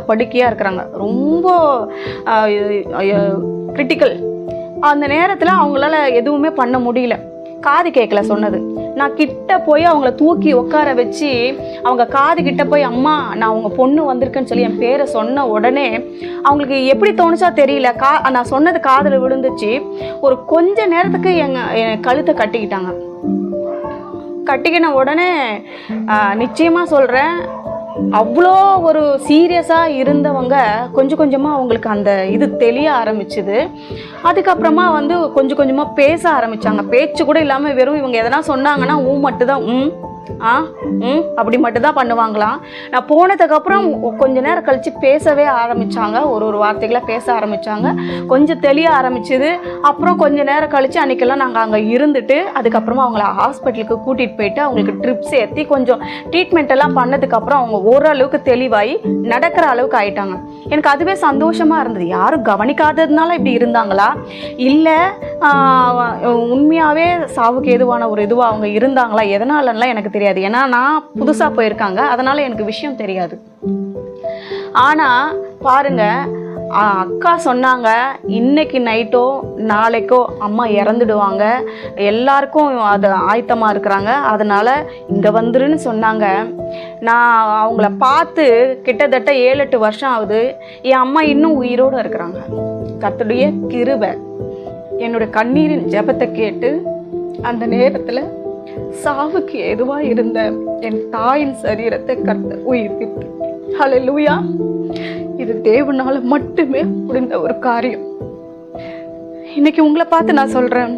படுக்கையாக இருக்கிறாங்க, ரொம்ப கிரிட்டிக்கல். அந்த நேரத்தில் அவங்களால எதுவுமே பண்ண முடியல, காது கேட்கல சொன்னது. நான் கிட்ட போய் அவங்கள தூக்கி உட்கார வச்சு அவங்க காது கிட்ட போய் அம்மா நான் உங்கள் பொண்ணு வந்திருக்குன்னு சொல்லி என் பேரை சொன்ன உடனே அவங்களுக்கு எப்படி தோணுச்சா தெரியல, நான் சொன்னது காதில் விழுந்துச்சு. ஒரு கொஞ்ச நேரத்துக்கு என் கழுத்தை கட்டிக்கிட்டாங்க. கட்டிக்கின உடனே நிச்சயமாக சொல்கிறேன், அவ்வளோ ஒரு சீரியஸாக இருந்தவங்க கொஞ்சம் கொஞ்சமாக அவங்களுக்கு அந்த இது தெரிய ஆரம்பிச்சுது. அதுக்கப்புறமா கொஞ்சம் கொஞ்சமாக பேச ஆரம்பித்தாங்க. பேச்சு கூட இல்லாமல் வெறும் இவங்க எதனா சொன்னாங்கன்னா மட்டும்தான் அப்படி மட்டும்தான் பண்ணுவாங்களாம். நான் போனதுக்கப்புறம் கொஞ்ச நேரம் கழித்து பேசவே ஆரம்பித்தாங்க, ஒரு வார்த்தைகளை பேச ஆரம்பித்தாங்க, கொஞ்சம் தெளிய ஆரம்பிச்சுது. அப்புறம் கொஞ்ச நேரம் கழித்து அன்றைக்கெல்லாம் நாங்கள் அங்கே இருந்துட்டு அதுக்கப்புறமா அவங்கள ஹாஸ்பிட்டலுக்கு கூட்டிகிட்டு போயிட்டு அவங்களுக்கு ட்ரிப்ஸ் ஏற்றி கொஞ்சம் ட்ரீட்மெண்ட் எல்லாம் பண்ணதுக்கப்புறம் அவங்க ஓரளவுக்கு தெளிவாகி நடக்கிற அளவுக்கு ஆயிட்டாங்க. எனக்கு அதுவே சந்தோஷமாக இருந்தது. யாரும் கவனிக்காததுனால இப்படி இருந்தாங்களா, இல்லை உண்மையாகவே சாவுக்கு எதுவான ஒரு இதுவாக அவங்க இருந்தாங்களா, எதனாலலாம் எனக்கு தெரியாது. ஏன்னா நான் புதுசாக போயிருக்காங்க, அதனால் எனக்கு விஷயம் தெரியாது. ஆனால் பாருங்க, அக்கா சொன்னாங்க இன்னைக்கு நைட்டோ நாளைக்கோ அம்மா இறந்துடுவாங்க, எல்லாருக்கும் அது ஆயத்தமாக இருக்கிறாங்க, அதனால் இங்கே வந்துருன்னு சொன்னாங்க. நான் அவங்கள பார்த்து கிட்டத்தட்ட 7-8 வருஷம் ஆகுது. என் அம்மா இன்னும் உயிரோடு இருக்கிறாங்க. கர்த்தருடைய கிருபை, என்னோட கண்ணீரின் ஜெபத்தை கேட்டு அந்த நேரத்தில் சாவுக்கு எதுவாக இருந்த என் தாயின் சரீரத்தை கர்த்தர் உயிர்ப்பித்து, ஹல்லேலூயா. இது தேவனால மட்டுமே முடிந்த ஒரு காரியம். இன்னைக்கு உங்களை பார்த்து நான் சொல்றேன்,